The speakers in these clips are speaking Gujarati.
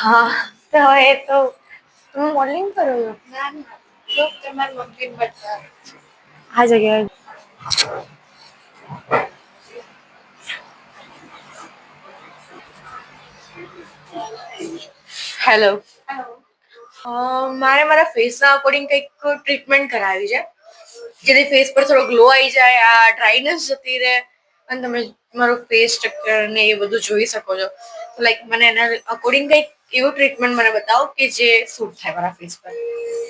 હા તો એ તો તમે મોડલિંગ કરો છો? ના ના, જો તમારી મમ્મી બતા આ જગ્યાએ હેલો. મારે મારા ફેસના અકોર્ડિંગ કંઈક ટ્રીટમેન્ટ કરાવી છે જેથી ફેસ પર થોડો ગ્લો આવી જાય, આ ડ્રાયનેસ જતી રહે અને તમે મારો ફેસ સ્ટ્રક્ચર ને એ બધું જોઈ શકો છો. લાઈક મને એના અકોર્ડિંગ કંઈક એવું ટ્રીટમેન્ટ મને બતાવો કે જે સૂટ થાય મારા ફેસ પર.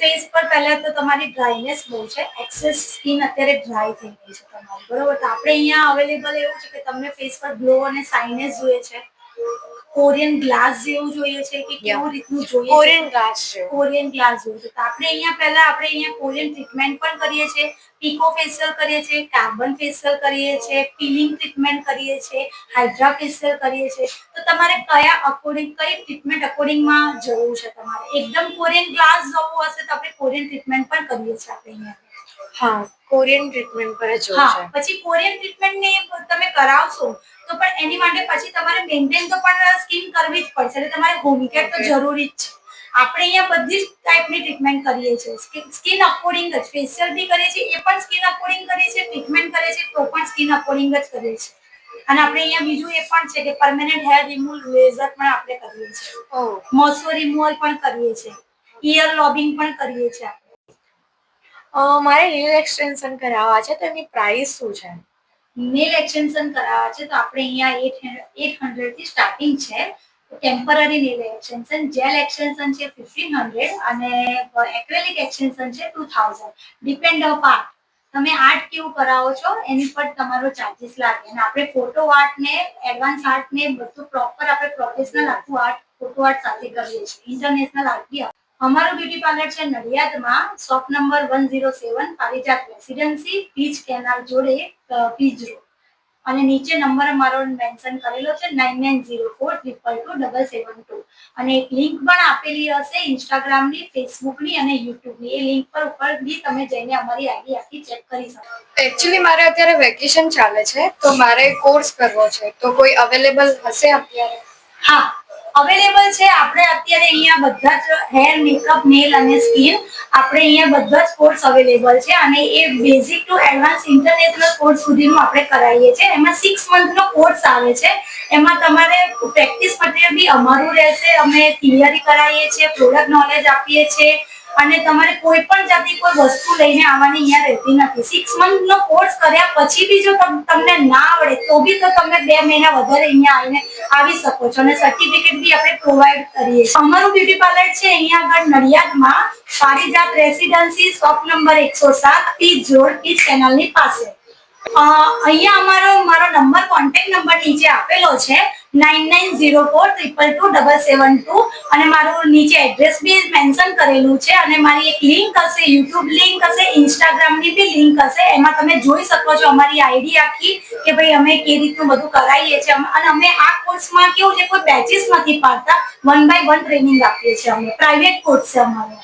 ફેસ પર પહેલા તો તમારી ડ્રાયનેસ બહુ છે, એક્સેસ સ્કિન અત્યારે ડ્રાય થઈ ગઈ છે તમારી, બરોબર? તો આપણે અહીંયા અવેલેબલ એવું છે કે તમને ફેસ પર ગ્લો અને સાઇનેસ જોઈએ છે, કોરિયન ગ્લાસ જેવું જોઈએ છે કે કેવું રીતનું જોઈએ? કોરિયન ગ્લાસ છે. કોરિયન ગ્લાસ જોઈએ છે. તો આપણે અહીંયા કોરિયન ટ્રીટમેન્ટ પણ કરીએ છીએ, પીકો ફેશિયલ કરીએ છીએ, કાર્બન ફેશિયલ કરીએ છીએ, પીલિંગ ટ્રીટમેન્ટ કરીએ છીએ, હાઇડ્રા ફેશિયલ કરીએ છીએ. તો તમારે કયા અકોર્ડિંગ કઈ ટ્રીટમેન્ટ અકોર્ડિંગમાં જવું છે તમારે? એકદમ કોરિયન ગ્લાસ જવું હશે તો આપણે કોરિયન ટ્રીટમેન્ટ પણ કરીએ છીએ આપણે અહીંયા. હા, કોરિયન ટ્રીટમેન્ટ પર જ જવું છે. પછી કોરિયન ટ્રીટમેન્ટ ને તમે કરાવશો તો પણ એની માટે પછી તમારે મેન્ટેન તો પણ સ્કિન કરવી જ પડશે, એટલે તમારે હોમ કેર તો જરૂરી જ છે. આપણે અહીંયા બધી જ ટાઈપની ટ્રીટમેન્ટ કરીએ છીએ, સ્કિન અકોર્ડિંગ જ ફેશિયલ બી કરીએ છીએ, એ પણ સ્કિન અકોર્ડિંગ કરીએ છીએ, ટ્રીટમેન્ટ કરીએ છીએ તો પણ સ્કિન અકોર્ડિંગ જ કરીએ છીએ. અને આપણે અહીંયા બીજું એ પણ છે કે પરમેનન્ટ હેર રિમૂવલ લેઝર પણ આપણે કરીએ છીએ, મસો રિમૂવલ પણ કરીએ છીએ, ઇયર લોબિંગ પણ કરીએ છીએ. મારે નેલ એક્સટેન્શન કરાવવા છે તો એની પ્રાઇસ શું છે? નેલ એક્સટેન્શન કરાવવા છે તો આપણે અહીંયા 800 થી સ્ટાર્ટિંગ છે. Temporary nail extension, gel extension છે 1500 અને એક્રેલિક એક્સટેન્શન છે 2000. ડિપેન્ડ અપોન તમે આર્ટ કેવું કરાવો છો એની પર તમારો ચાર્જીસ લાગે. અને આપણે ફોટો આર્ટ ને એડવાન્સ આર્ટ ને બધું પ્રોપર આપણે પ્રોફેશનલ આખું આર્ટ ફોટો આર્ટ સાથે કરીએ છીએ, ઇન્ટરનેશનલ આર્ટ બી. અમારું બ્યુટી પાર્લર છે નડિયાદમાં, shop number 107, Parijat residency, Pij canal જોડે, પીચ રોડ. અને નીચે નંબર અમારો મેન્શન કરેલો છે 9904222772. અને એક લિંક પણ આપેલી હશે ઇન્સ્ટાગ્રામની, ફેસબુકની અને યુટ્યુબની. એ લિંક પર ઉપર બી તમે જઈને અમારી આઈડી આખી ચેક કરી શકો. એકચ્યુઅલી મારે અત્યારે વેકેશન ચાલે છે તો મારે કોર્સ કરવો છે, તો કોઈ અવેલેબલ હશે અત્યારે? હા, અવેલેબલ છે. આપણે અત્યારે અહીંયા બધા જ હેર, મેકઅપ, નેલ અને સ્કિન આપણે અહીંયા બધા જ કોર્સ અવેલેબલ છે અને એ basic to advance international course સુધીનું આપણે કરાવીએ છીએ. એમાં 6 મંથનો કોર્સ આવે છે. એમાં તમારે પ્રેક્ટિસ મટીરિયલ બી અમારું રહેશે, અમે થિયરી કરાવીએ છીએ, પ્રોડક્ટ નોલેજ આપીએ છીએ અને તમારે કોઈ પણ જાતની કોઈ વસ્તુ લઈને આવવાની અહીંયા રહેતી નથી. 6 મંથનો કોર્સ કર્યા પછી બી જો તમને ના આવડે તો બી તો તમે 2 મહિના વધારે અહીંયા આવીને આવી શકો છો અને સર્ટિફિકેટ બી આપણે પ્રોવાઈડ કરીએ છીએ. અમારું બ્યુટી પાર્લર છે અહીંયા આગળ નડિયાદમાં, Parijat residency, shop number 107, Pij road, Pij કેનાલની પાસે. અહીંયા મારો નંબર, કોન્ટેક્ટ નંબર નીચે આપેલો છે 9904222772 અને મારું નીચે એડ્રેસ બી મેન્શન કરેલું છે અને મારી એક લિંક હશે, યુટ્યુબ લિંક હશે, ઇન્સ્ટાગ્રામની બી લિંક હશે. એમાં તમે જોઈ શકો છો અમારી આઈડી આખી કે ભાઈ અમે કેવી રીતનું બધું કરાવીએ છીએ. અને અમે આ કોર્સમાં કેવું છે કોઈ બેચીસ નથી પાડતા, 1 by 1 ટ્રેનિંગ આપીએ છીએ. અમે પ્રાઇવેટ કોર્સ છે અમારો.